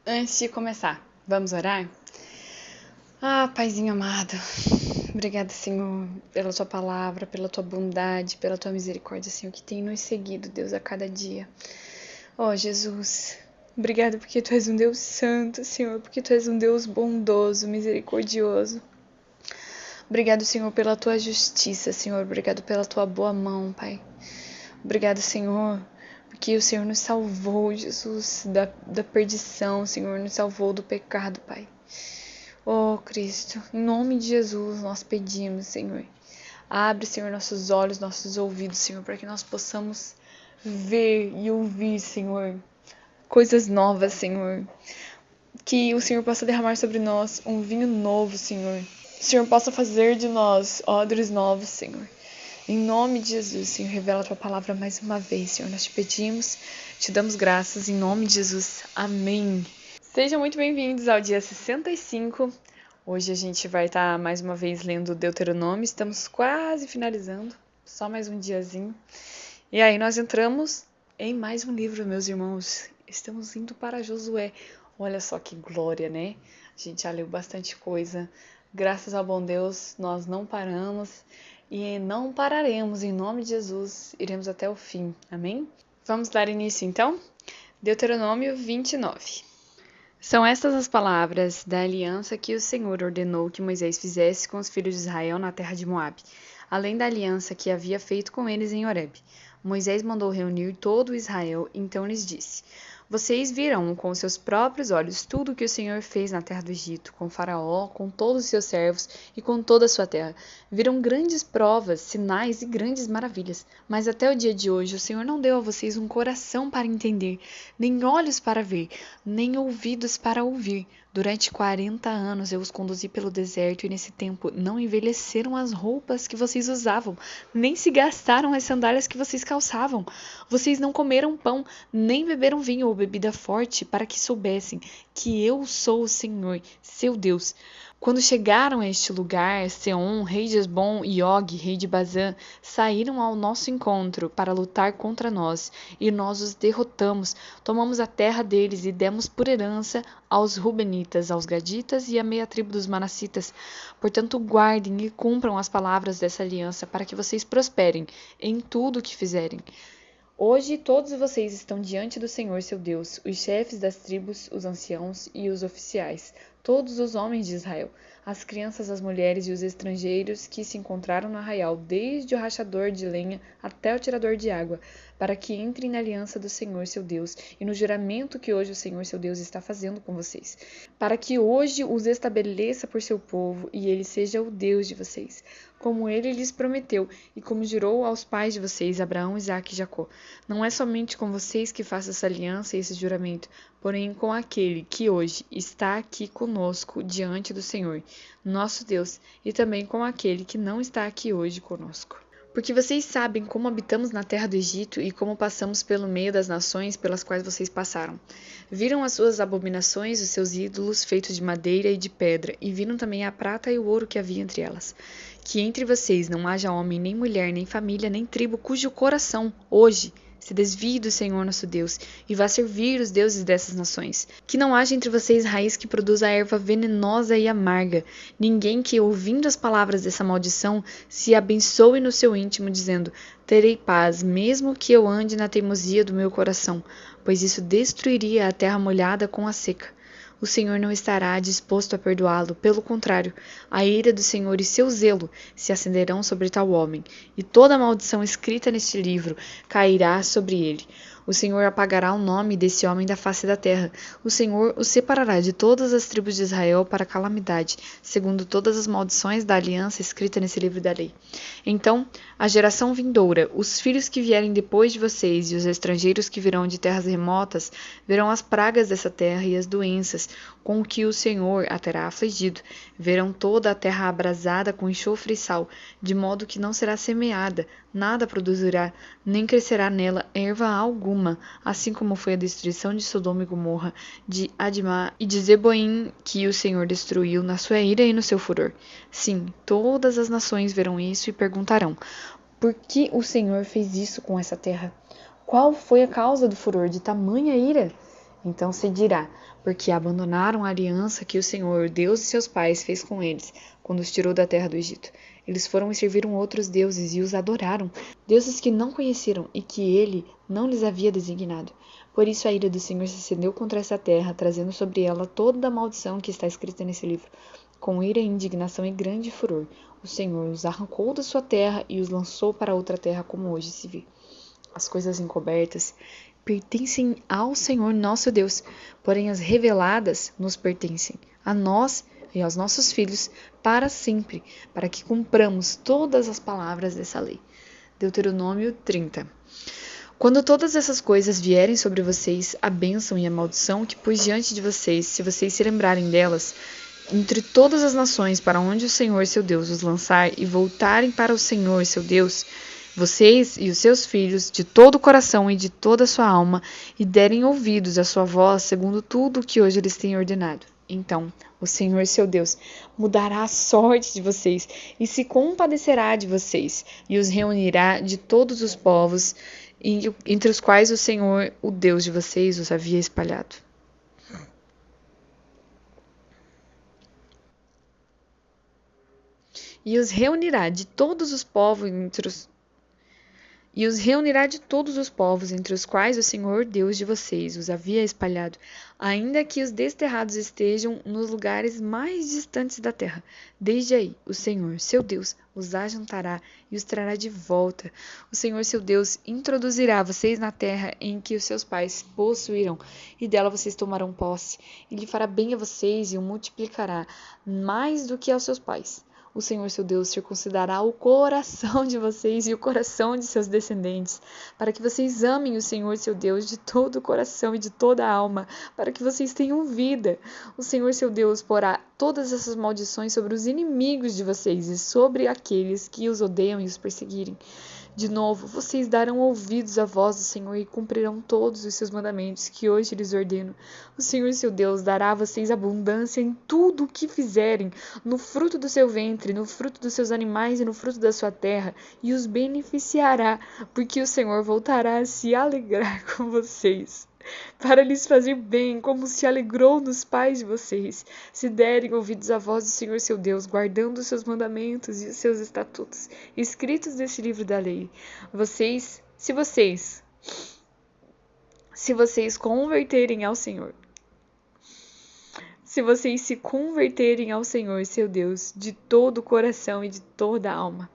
Antes de começar, vamos orar? Paizinho amado, obrigada, Senhor, pela tua palavra, pela tua bondade, pela tua misericórdia, Senhor, que tem nos seguido, Deus, a cada dia. Jesus, obrigada porque tu és um Deus santo, Senhor, porque tu és um Deus bondoso, misericordioso. Obrigado, Senhor, pela tua justiça, Senhor, obrigado pela tua boa mão, Pai. Obrigado, Senhor, porque o Senhor nos salvou, Jesus, da perdição, Senhor, nos salvou do pecado, Pai. Cristo, em nome de Jesus nós pedimos, Senhor. Abre, Senhor, nossos olhos, nossos ouvidos, Senhor, para que nós possamos ver e ouvir, Senhor, coisas novas, Senhor. Que o Senhor possa derramar sobre nós um vinho novo, Senhor. O Senhor possa fazer de nós odres novos, Senhor. Em nome de Jesus, Senhor, revela a tua palavra mais uma vez, Senhor. Nós te pedimos, te damos graças, em nome de Jesus. Amém. Sejam muito bem-vindos ao dia 65. Hoje a gente vai estar mais uma vez lendo Deuteronômio. Estamos quase finalizando, só mais um diazinho. E aí nós entramos em mais um livro, meus irmãos. Estamos indo para Josué. Olha só que glória, né? A gente já leu bastante coisa. Graças ao bom Deus, nós não paramos e não pararemos. Em nome de Jesus, iremos até o fim. Amém? Vamos dar início então? Deuteronômio 29. São estas as palavras da aliança que o Senhor ordenou que Moisés fizesse com os filhos de Israel na terra de Moabe, além da aliança que havia feito com eles em Horebe. Moisés mandou reunir todo o Israel, então lhes disse: Vocês viram com seus próprios olhos tudo o que o Senhor fez na terra do Egito, com Faraó, com todos os seus servos e com toda a sua terra. Viram grandes provas, sinais e grandes maravilhas. Mas até o dia de hoje o Senhor não deu a vocês um coração para entender, nem olhos para ver, nem ouvidos para ouvir. Durante 40 anos eu os conduzi pelo deserto e nesse tempo não envelheceram as roupas que vocês usavam, nem se gastaram as sandálias que vocês calçavam. Vocês não comeram pão, nem beberam vinho ou bebida forte, para que soubessem que eu sou o Senhor, seu Deus. Quando chegaram a este lugar, Seom, rei de Hesbom, e Og, rei de Bazã, saíram ao nosso encontro para lutar contra nós, e nós os derrotamos. Tomamos a terra deles e demos por herança aos Rubenitas, aos Gaditas e à meia tribo dos Manassitas. Portanto, guardem e cumpram as palavras dessa aliança, para que vocês prosperem em tudo o que fizerem. Hoje todos vocês estão diante do Senhor seu Deus, os chefes das tribos, os anciãos e os oficiais, todos os homens de Israel, as crianças, as mulheres e os estrangeiros que se encontraram no arraial, desde o rachador de lenha até o tirador de água, para que entrem na aliança do Senhor seu Deus e no juramento que hoje o Senhor seu Deus está fazendo com vocês, para que hoje os estabeleça por seu povo e ele seja o Deus de vocês, como ele lhes prometeu e como jurou aos pais de vocês, Abraão, Isaque e Jacó. Não é somente com vocês que faço essa aliança e esse juramento, porém com aquele que hoje está aqui conosco diante do Senhor, nosso Deus, e também com aquele que não está aqui hoje conosco. Porque vocês sabem como habitamos na terra do Egito e como passamos pelo meio das nações pelas quais vocês passaram. Viram as suas abominações, os seus ídolos feitos de madeira e de pedra, e viram também a prata e o ouro que havia entre elas. Que entre vocês não haja homem, nem mulher, nem família, nem tribo, cujo coração, hoje, se desvie do Senhor nosso Deus, e vá servir os deuses dessas nações. Que não haja entre vocês raiz que produza erva venenosa e amarga, ninguém que, ouvindo as palavras dessa maldição, se abençoe no seu íntimo, dizendo: terei paz, mesmo que eu ande na teimosia do meu coração, pois isso destruiria a terra molhada com a seca. O Senhor não estará disposto a perdoá-lo, pelo contrário, a ira do Senhor e seu zelo se acenderão sobre tal homem, e toda a maldição escrita neste livro cairá sobre ele. O Senhor apagará o nome desse homem da face da terra. O Senhor o separará de todas as tribos de Israel para calamidade, segundo todas as maldições da aliança escrita nesse livro da lei. Então, a geração vindoura, os filhos que vierem depois de vocês e os estrangeiros que virão de terras remotas, verão as pragas dessa terra e as doenças com que o Senhor a terá afligido. Verão toda a terra abrasada com enxofre e sal, de modo que não será semeada, nada produzirá, nem crescerá nela erva alguma, assim como foi a destruição de Sodoma e Gomorra, de Admá e de Zeboim, que o Senhor destruiu na sua ira e no seu furor. Sim, todas as nações verão isso e perguntarão: por que o Senhor fez isso com essa terra? Qual foi a causa do furor de tamanha ira? Então se dirá: porque abandonaram a aliança que o Senhor, Deus de seus pais, fez com eles, quando os tirou da terra do Egito. Eles foram e serviram outros deuses e os adoraram, deuses que não conheceram e que ele não lhes havia designado. Por isso a ira do Senhor se acendeu contra essa terra, trazendo sobre ela toda a maldição que está escrita nesse livro. Com ira, indignação e grande furor, o Senhor os arrancou da sua terra e os lançou para outra terra, como hoje se vê. As coisas encobertas pertencem ao Senhor nosso Deus, porém as reveladas nos pertencem, a nós e aos nossos filhos, para sempre, para que cumpramos todas as palavras dessa lei. Deuteronômio 30. Quando todas essas coisas vierem sobre vocês, a bênção e a maldição que pus diante de vocês, se vocês se lembrarem delas, entre todas as nações para onde o Senhor seu Deus os lançar e voltarem para o Senhor seu Deus, vocês e os seus filhos, de todo o coração e de toda a sua alma, e derem ouvidos à sua voz, segundo tudo o que hoje eles têm ordenado. Então, o Senhor seu Deus mudará a sorte de vocês e se compadecerá de vocês, e os reunirá de todos os povos entre os quais o Senhor, o Deus de vocês, os havia espalhado. E os reunirá de todos os povos entre os quais o Senhor, Deus de vocês, os havia espalhado, ainda que os desterrados estejam nos lugares mais distantes da terra. Desde aí, o Senhor, seu Deus, os ajuntará e os trará de volta. O Senhor, seu Deus, introduzirá vocês na terra em que os seus pais possuíram, e dela vocês tomarão posse. Ele fará bem a vocês e o multiplicará mais do que aos seus pais. O Senhor seu Deus circuncidará o coração de vocês e o coração de seus descendentes, para que vocês amem o Senhor seu Deus de todo o coração e de toda a alma, para que vocês tenham vida. O Senhor seu Deus porá todas essas maldições sobre os inimigos de vocês e sobre aqueles que os odeiam e os perseguirem. De novo, vocês darão ouvidos à voz do Senhor e cumprirão todos os seus mandamentos que hoje lhes ordeno. O Senhor seu Deus dará a vocês abundância em tudo o que fizerem, no fruto do seu ventre, no fruto dos seus animais e no fruto da sua terra, e os beneficiará, porque o Senhor voltará a se alegrar com vocês, para lhes fazer bem, como se alegrou nos pais de vocês, se derem ouvidos à voz do Senhor seu Deus, guardando os seus mandamentos e os seus estatutos, escritos nesse livro da lei. Se vocês converterem ao Senhor, se vocês se converterem ao Senhor seu Deus de todo o coração e de toda a alma,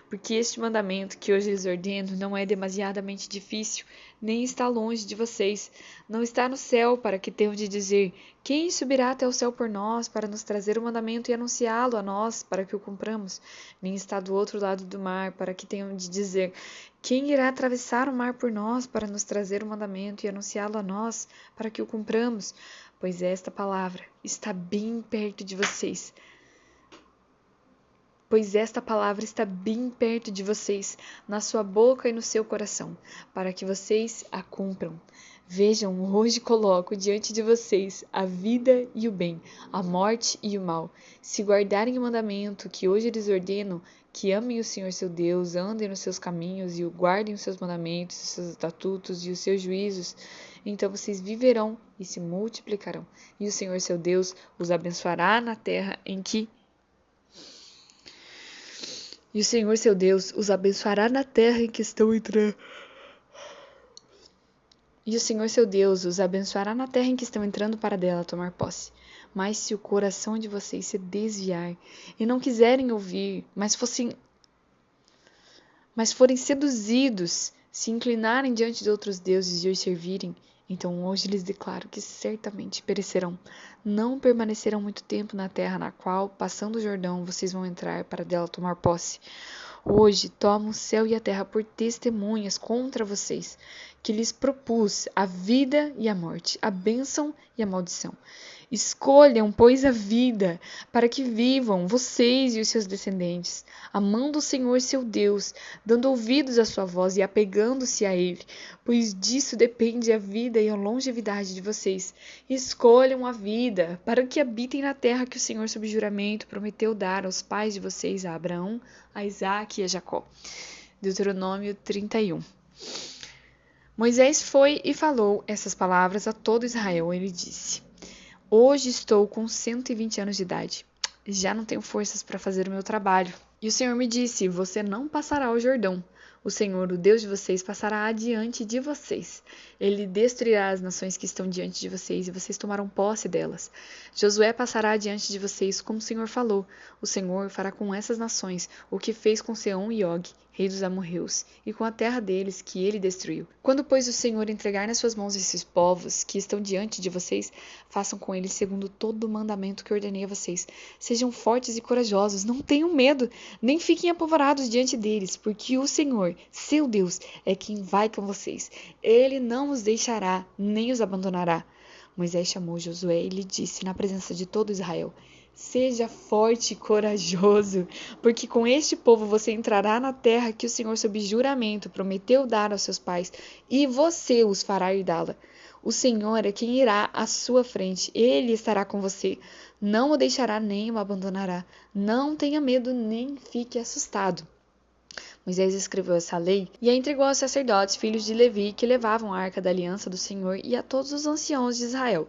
porque este mandamento que hoje lhes ordeno não é demasiadamente difícil, nem está longe de vocês. Não está no céu para que tenham de dizer: quem subirá até o céu por nós para nos trazer o mandamento e anunciá-lo a nós para que o cumpramos? Nem está do outro lado do mar para que tenham de dizer: quem irá atravessar o mar por nós para nos trazer o mandamento e anunciá-lo a nós para que o cumpramos? Pois esta palavra está bem perto de vocês. Na sua boca e no seu coração, para que vocês a cumpram. Vejam, hoje coloco diante de vocês a vida e o bem, a morte e o mal. Se guardarem o mandamento que hoje lhes ordeno, que amem o Senhor seu Deus, andem nos seus caminhos e guardem os seus mandamentos, os seus estatutos e os seus juízos, então vocês viverão e se multiplicarão. E o Senhor seu Deus os abençoará na terra em que estão entrando. E o Senhor seu Deus os abençoará na terra em que estão entrando para dela tomar posse. Mas se o coração de vocês se desviar e não quiserem ouvir, mas forem seduzidos, se inclinarem diante de outros deuses e os servirem, então hoje lhes declaro que certamente perecerão. Não permanecerão muito tempo na terra na qual, passando o Jordão, vocês vão entrar para dela tomar posse. Hoje tomo o céu e a terra por testemunhas contra vocês, que lhes propus a vida e a morte, a bênção e a maldição. Escolham, pois, a vida, para que vivam vocês e os seus descendentes, amando o Senhor seu Deus, dando ouvidos à sua voz e apegando-se a Ele, pois disso depende a vida e a longevidade de vocês. Escolham a vida, para que habitem na terra que o Senhor, sob juramento, prometeu dar aos pais de vocês, a Abraão, a Isaque e a Jacó. Deuteronômio 31. Moisés foi e falou essas palavras a todo Israel. Ele disse: Hoje estou com 120 anos de idade. Já não tenho forças para fazer o meu trabalho. E o Senhor me disse: você não passará o Jordão. O Senhor, o Deus de vocês, passará adiante de vocês. Ele destruirá as nações que estão diante de vocês, e vocês tomarão posse delas. Josué passará adiante de vocês, como o Senhor falou. O Senhor fará com essas nações o que fez com Seom e Og, rei dos amorreus, e com a terra deles que ele destruiu. Quando, pois, o Senhor entregar nas suas mãos esses povos que estão diante de vocês, façam com eles segundo todo o mandamento que ordenei a vocês. Sejam fortes e corajosos, não tenham medo, nem fiquem apavorados diante deles, porque o Senhor, seu Deus, é quem vai com vocês. Ele não os deixará, nem os abandonará. Moisés chamou Josué e lhe disse na presença de todo Israel: seja forte e corajoso, porque com este povo você entrará na terra que o Senhor, sob juramento, prometeu dar aos seus pais, e você os fará herdá-la. O Senhor é quem irá à sua frente, ele estará com você. Não o deixará nem o abandonará. Não tenha medo nem fique assustado. Moisés escreveu essa lei e a entregou aos sacerdotes, filhos de Levi, que levavam a arca da aliança do Senhor, e a todos os anciãos de Israel.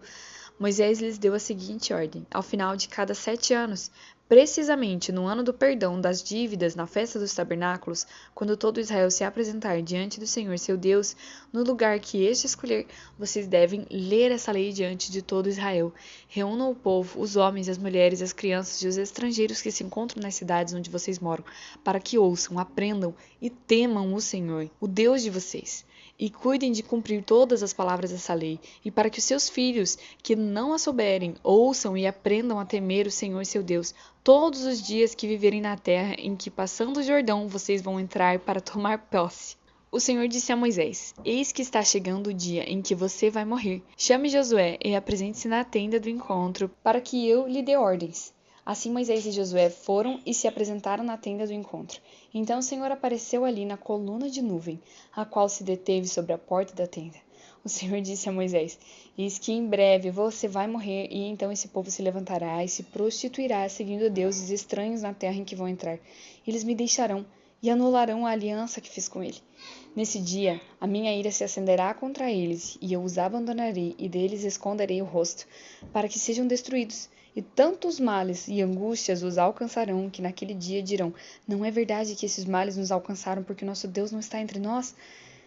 Moisés lhes deu a seguinte ordem: ao final de cada 7 anos, precisamente no ano do perdão das dívidas, na festa dos tabernáculos, quando todo Israel se apresentar diante do Senhor seu Deus, no lugar que este escolher, vocês devem ler essa lei diante de todo Israel. Reúnam o povo, os homens, as mulheres, as crianças e os estrangeiros que se encontram nas cidades onde vocês moram, para que ouçam, aprendam e temam o Senhor, o Deus de vocês, e cuidem de cumprir todas as palavras dessa lei, e para que os seus filhos, que não a souberem, ouçam e aprendam a temer o Senhor seu Deus, todos os dias que viverem na terra em que, passando o Jordão, vocês vão entrar para tomar posse. O Senhor disse a Moisés: eis que está chegando o dia em que você vai morrer. Chame Josué e apresente-se na tenda do encontro, para que eu lhe dê ordens. Assim Moisés e Josué foram e se apresentaram na tenda do encontro. Então o Senhor apareceu ali na coluna de nuvem, a qual se deteve sobre a porta da tenda. O Senhor disse a Moisés: eis que em breve você vai morrer, e então esse povo se levantará e se prostituirá, seguindo deuses estranhos na terra em que vão entrar. Eles me deixarão e anularão a aliança que fiz com ele. Nesse dia, a minha ira se acenderá contra eles, e eu os abandonarei, e deles esconderei o rosto, para que sejam destruídos. E tantos males e angústias os alcançarão, que naquele dia dirão: não é verdade que esses males nos alcançaram, porque nosso Deus não está entre nós?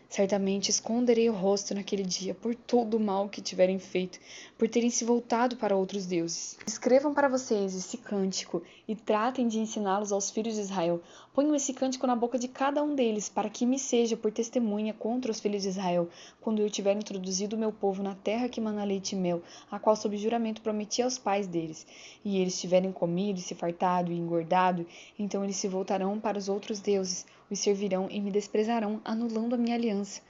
Certamente esconderei o rosto naquele dia por todo o mal que tiverem feito, por terem se voltado para outros deuses. Escrevam para vocês esse cântico e tratem de ensiná-los aos filhos de Israel. Ponham esse cântico na boca de cada um deles, para que me seja por testemunha contra os filhos de Israel, quando eu tiver introduzido o meu povo na terra que mana leite e mel, a qual sob juramento prometi aos pais deles. E eles tiverem comido e se fartado e engordado, então eles se voltarão para os outros deuses, os servirão e me desprezarão, anulando a minha aliança.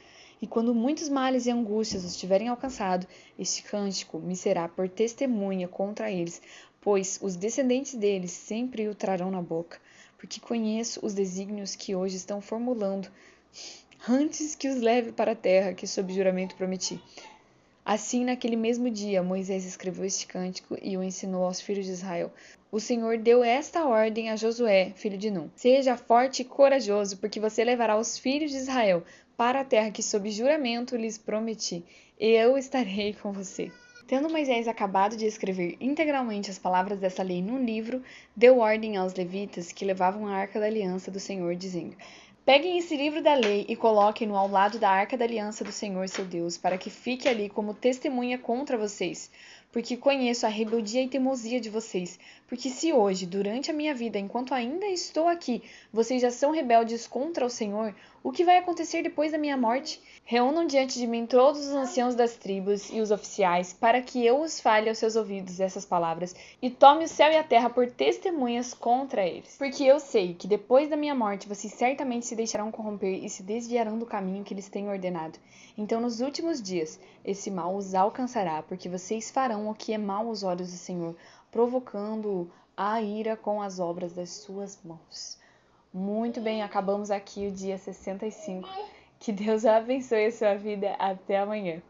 E quando muitos males e angústias os tiverem alcançado, este cântico me será por testemunha contra eles, pois os descendentes deles sempre o trarão na boca, porque conheço os desígnios que hoje estão formulando, antes que os leve para a terra que sob juramento prometi. Assim, naquele mesmo dia, Moisés escreveu este cântico e o ensinou aos filhos de Israel. O Senhor deu esta ordem a Josué, filho de Nun: seja forte e corajoso, porque você levará os filhos de Israel para a terra que sob juramento lhes prometi. Eu estarei com você. Tendo Moisés acabado de escrever integralmente as palavras dessa lei num livro, deu ordem aos levitas que levavam a arca da aliança do Senhor, dizendo: peguem esse livro da lei e coloquem-no ao lado da arca da aliança do Senhor seu Deus, para que fique ali como testemunha contra vocês, porque conheço a rebeldia e teimosia de vocês. Porque se hoje, durante a minha vida, enquanto ainda estou aqui, vocês já são rebeldes contra o Senhor, o que vai acontecer depois da minha morte? Reúnam diante de mim todos os anciãos das tribos e os oficiais, para que eu os fale aos seus ouvidos essas palavras, e tome o céu e a terra por testemunhas contra eles. Porque eu sei que depois da minha morte vocês certamente se deixarão corromper e se desviarão do caminho que lhes tenho ordenado. Então, nos últimos dias, esse mal os alcançará, porque vocês farão o que é mal aos olhos do Senhor, provocando-o à ira com as obras das suas mãos. Muito bem, acabamos aqui o dia 65. Que Deus abençoe a sua vida. Até amanhã.